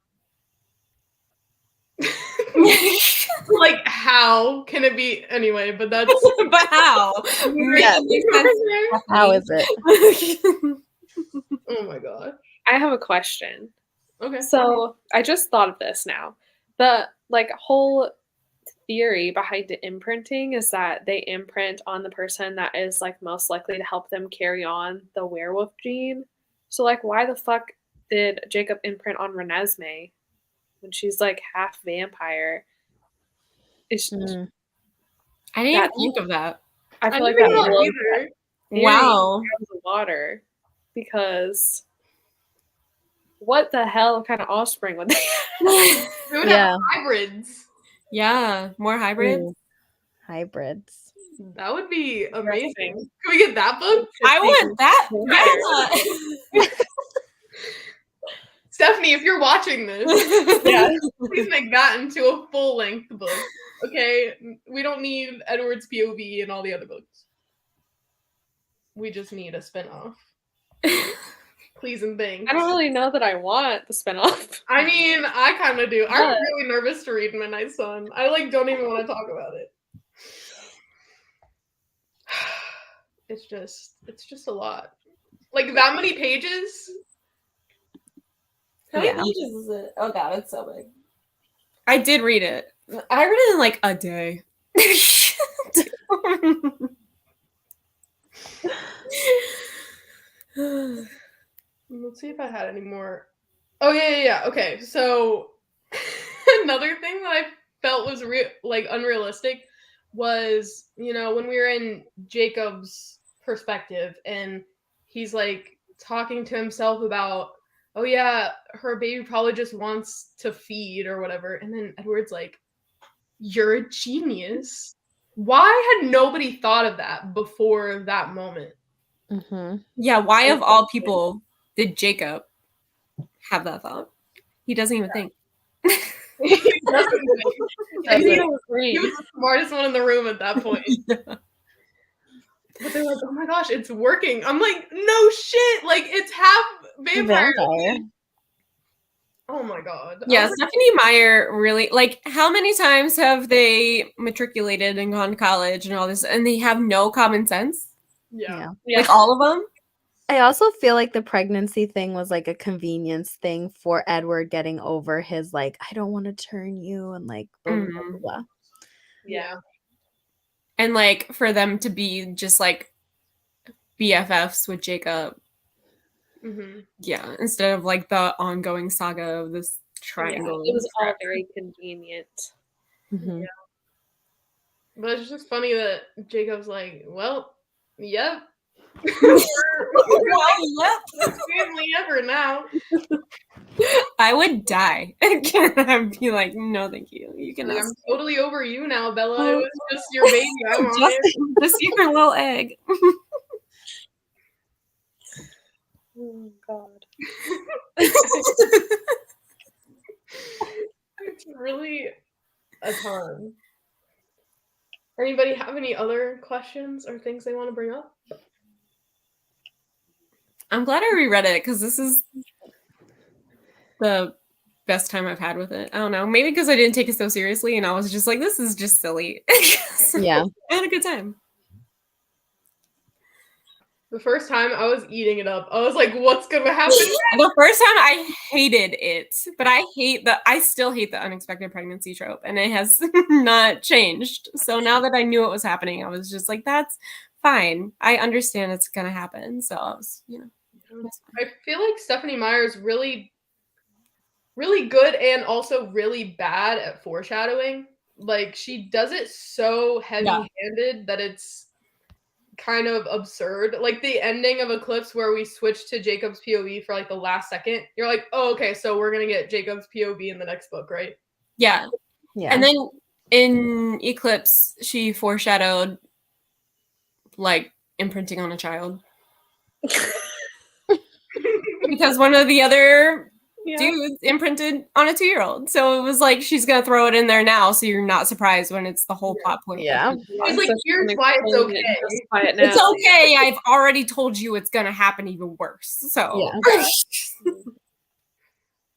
Like, how can it be? Anyway, but that's. But how? Yeah. How is it? Oh my god. I have a question. Okay. So I just thought of this now. The whole theory behind the imprinting is that they imprint on the person that is like most likely to help them carry on the werewolf gene. So like, why the fuck did Jacob imprint on Renesmee when she's like half vampire? Is Mm. I didn't That- think of that. I I feel like didn't that know blows either. theory Wow. out of the water because what the hell kind of offspring would they have? We would Yeah. have hybrids. Yeah, more hybrids. Ooh. Hybrids. That would be amazing. Interesting. Can we get that book? I want that. Yeah. Stephanie, if you're watching this, Yeah. please make that into a full-length book. Okay? We don't need Edward's POV and all the other books. We just need a spinoff. Please and thanks. I don't really know that I want the spinoff. I mean, I kind of do. I'm What? really nervous to read Midnight Sun. I like don't even want to talk about it. It's just a lot. Like that many pages. How many Yeah. pages is it? Oh god, it's so big. I did read it. I read it in like a day. Let's see if I had any more. Oh yeah. Okay, so another thing that I felt was unrealistic was, you know, when we were in Jacob's perspective and he's like talking to himself about, oh yeah, her baby probably just wants to feed or whatever, and then Edward's like, you're a genius. Why had nobody thought of that before that moment? Mm-hmm. Yeah, why of all people did Jacob have that thought? He doesn't even think. He doesn't think. And he was Agree. the smartest one in the room at that point. But they're like, oh my gosh, it's working. I'm like, no shit. Like, it's half vampire. Vampire. Oh my god. I Yeah, was like, Stephanie Meyer really, like, how many times have they matriculated and gone to college and all this, and they have no common sense? yeah. Yeah. Like, all of them? I also feel like the pregnancy thing was like a convenience thing for Edward getting over his like, I don't want to turn you and like blah, blah, blah, blah, blah. Yeah. And, like, for them to be just, like, BFFs with Jacob. Hmm. Yeah, instead of, like, the ongoing saga of this Yeah, triangle. it was all very convenient. Mhm. But it's just funny that Jacob's like, well, yep. Well, yep. Best family ever now. I would die. I'd be like, no, thank you. You can Like, ask. I'm totally over you now, Bella. It was just your baby. I want Just, it. just your little egg. Oh God. It's really a ton. Anybody have any other questions or things they want to bring up? I'm glad I reread it because this is the best time I've had with it. I don't know. Maybe because I didn't take it so seriously and I was just like, this is just silly. So Yeah. I had a good time. The first time I was eating it up. I was like, what's gonna happen? The first time I hated it, but I still hate the unexpected pregnancy trope, and it has not changed. So now that I knew it was happening, I was just like, that's fine. I understand it's gonna happen. So I was, that's fine. I feel like Stephanie Meyer is really, really good and also really bad at foreshadowing. Like she does it so heavy-handed that it's kind of absurd. Like the ending of Eclipse where we switch to Jacob's POV for like the last second. You're like, oh, okay, so we're gonna get Jacob's POV in the next book, right? Yeah. Yeah. And then in Eclipse, she foreshadowed like imprinting on a child. Because one of the other dudes imprinted on a 2-year-old. So it was like she's gonna throw it in there now, so you're not surprised when it's the whole plot point. Yeah. It's like, here's why it's okay. It's okay. I've already told you it's gonna happen even worse. So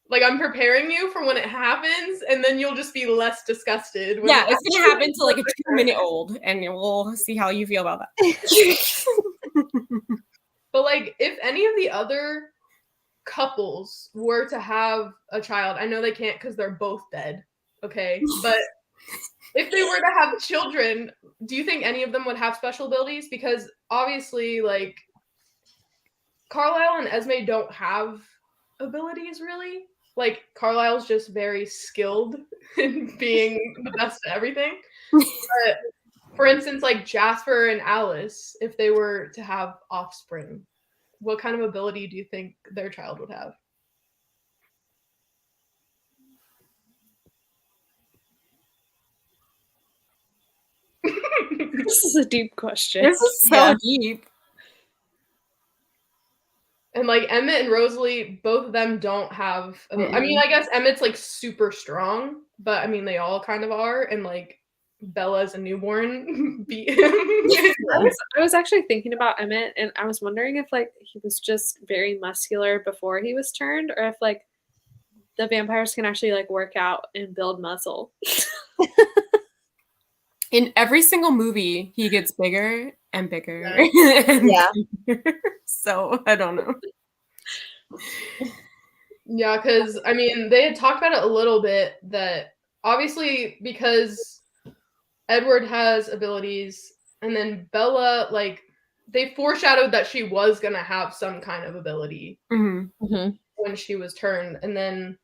Like I'm preparing you for when it happens, and then you'll just be less disgusted. When yeah, it's gonna happen to like a 2-minute-old, and we'll see how you feel about that. But like, if any of the other couples were to have a child, I know they can't because they're both dead. Okay, but if they were to have children, do you think any of them would have special abilities? Because obviously, like Carlisle and Esme don't have abilities really. Like Carlisle's just very skilled in being the best at everything. But for instance, like Jasper and Alice, if they were to have offspring, what kind of ability do you think their child would have? This is a deep question. This is so deep. And like Emmett and Rosalie, both of them don't have. I mean, I guess Emmett's like super strong, but I mean, they all kind of are. And like Bella's a newborn beat him. I was actually thinking about Emmett, and I was wondering if like he was just very muscular before he was turned, or if like the vampires can actually like work out and build muscle. In every single movie, he gets bigger and bigger. Yeah. Bigger. So I don't know. Yeah, because I mean, they had talked about it a little bit that obviously because Edward has abilities, and then Bella, like, they foreshadowed that she was going to have some kind of ability when she was turned. And then,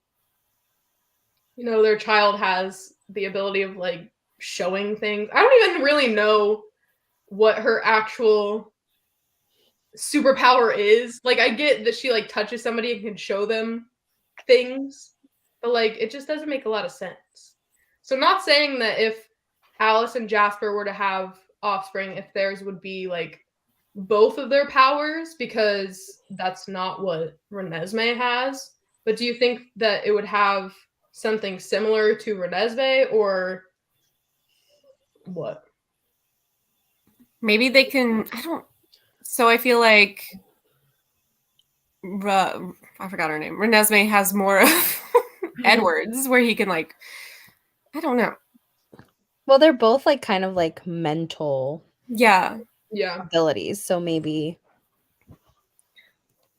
you know, their child has the ability of, like, showing things. I don't even really know what her actual superpower is. Like, I get that she, like, touches somebody and can show them things, but, like, it just doesn't make a lot of sense. So not saying that if Alice and Jasper were to have offspring, if theirs would be, like, both of their powers, because that's not what Renesmee has. But do you think that it would have something similar to Renesmee, or what? Maybe they can. So I feel like I forgot her name. Renesmee has more of Edward's, where he can like. I don't know. Well, they're both like kind of like mental Yeah. abilities, so maybe.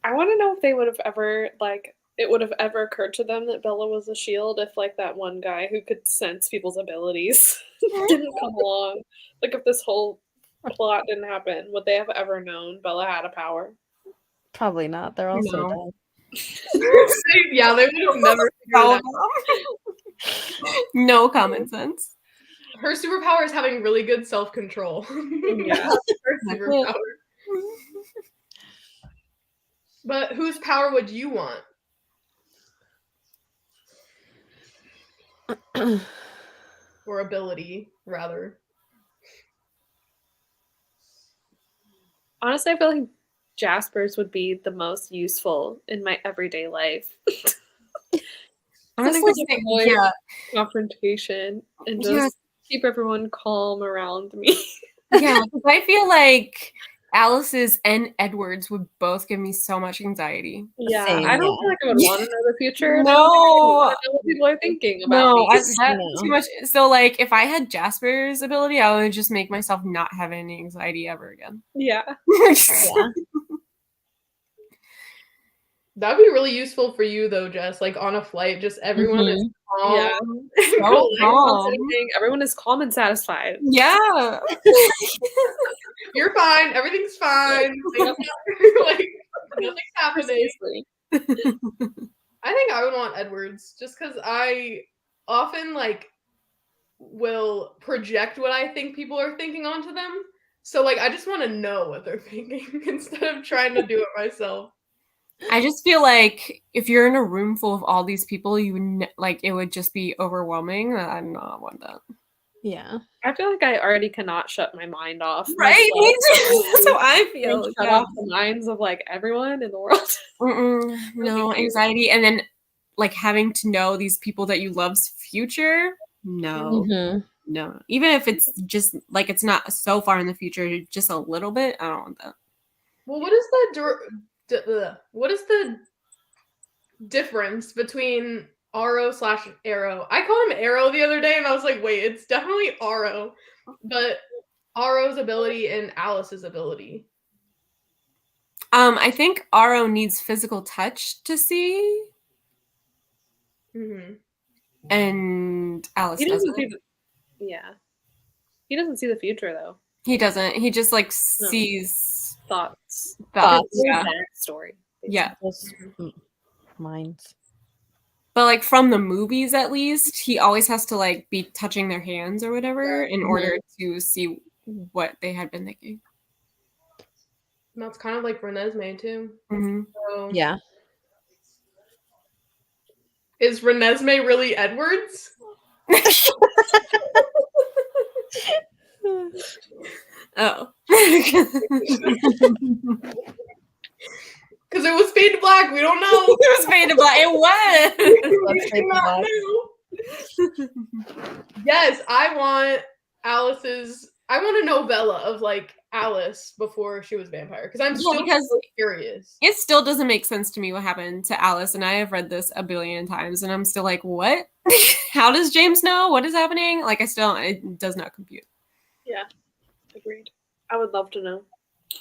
I want to know if they would have ever like it would have ever occurred to them that Bella was a shield if like that one guy who could sense people's abilities didn't come along. Like if this whole plot didn't happen, would they have ever known Bella had a power? Probably not. They're all so dead. Yeah, they would have never figured it out. No common sense. Her superpower is having really good self-control. Yeah. Her superpower. But whose power would you want? Or ability, rather. Honestly, I feel like Jasper's would be the most useful in my everyday life. Honestly, Just like avoid confrontation and just keep everyone calm around me. Yeah, because I feel like Alice's and Edward's would both give me so much anxiety. Yeah, Same, I don't yeah. feel like I would want to know the future. and I No. want to know what people are thinking about No, me. that's No. too much. So, like, if I had Jasper's ability, I would just make myself not have any anxiety ever again. Yeah. Yeah. That'd be really useful for you though, Jess. Like on a flight, just everyone is calm. Yeah. So Everyone's calm. saying- Everyone is calm and satisfied. Yeah. You're fine. Everything's fine. Like nothing's happening. Precisely. I think I would want Edwards just because I often like will project what I think people are thinking onto them. So like I just want to know what they're thinking instead of trying to do it myself. I just feel like if you're in a room full of all these people, you would like it would just be overwhelming. I do not want that. Yeah. I feel like I already cannot shut my mind off. Right? Me too. That's how I And feel. shut Yeah. off the minds of like everyone in the world. No anxiety, and then like having to know these people that you love's future. No, Mhm. no. Even if it's just like it's not so far in the future, just a little bit. I don't want that. Well, what is what is the difference between Aro/Arrow? I called him Arrow the other day, and I was like, wait, it's definitely Aro, but Aro's ability and Alice's ability. I think Aro needs physical touch to see, Mm-hmm. and Alice He doesn't doesn't. see yeah. He doesn't see the future though. He doesn't. He just like sees Thoughts. thoughts. Thoughts, Yeah. Story. Yeah. Just minds. But like from the movies at least, he always has to like be touching their hands or whatever in order to see what they had been thinking. And that's kind of like Renesmee too. Mhm. So Yeah. is Renesmee really Edwards? Oh. Because it was Fade to Black. We don't know. It was Fade to Black. It was. We Fade to do not Black. know. Yes, I want Alice's. I want a novella of like Alice before she was vampire because I'm still because so curious. it still doesn't make sense to me what happened to Alice, and I have read this a billion times, and I'm still like, what? How does James know? What is happening? Like, it does not compute. Yeah. Agreed. I would love to know.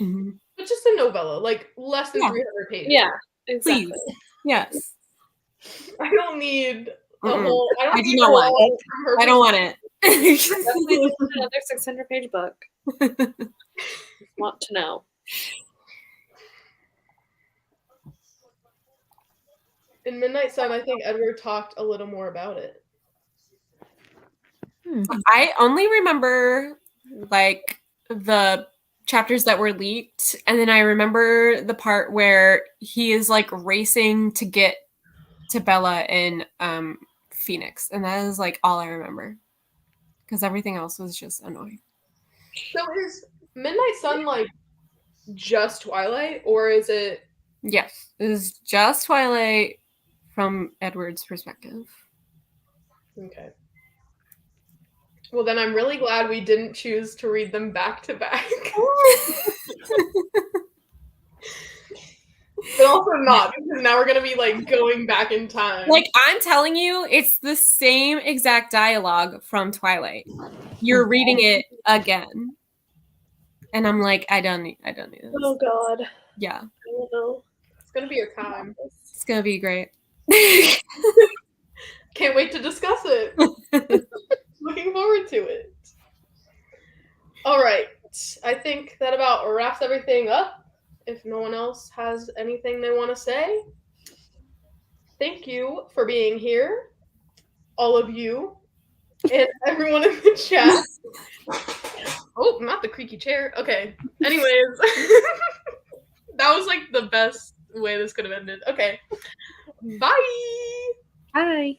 Mm-hmm. But just a novella, like less than Yeah. 300 pages. Yeah. Exactly. Please. Yes. I don't need a Mm-mm. whole. I don't I do need not a want whole from her I don't want it. Definitely need another 600-page book. Want to know. In Midnight Sun, I think Edward talked a little more about it. I only remember like the chapters that were leaked, and then I remember the part where he is like racing to get to Bella in Phoenix, and that is like all I remember because everything else was just annoying. So is Midnight Sun like just Twilight, or is it? Yes, it is just Twilight from Edward's perspective. Okay. Well, then I'm really glad we didn't choose to read them back to back. But also not, because now we're going to be like going back in time. Like, I'm telling you, it's the same exact dialogue from Twilight. You're reading it again. And I'm like, I don't need this. Oh God. Yeah. I don't know. It's going to be your time. It's gonna be great. Can't wait to discuss it. Looking forward to it. All right. I think that about wraps everything up. If no one else has anything they want to say, thank you for being here, all of you, and everyone in the chat. Oh, not the creaky chair. Okay. Anyways, that was like the best way this could have ended. Okay. Bye. Hi.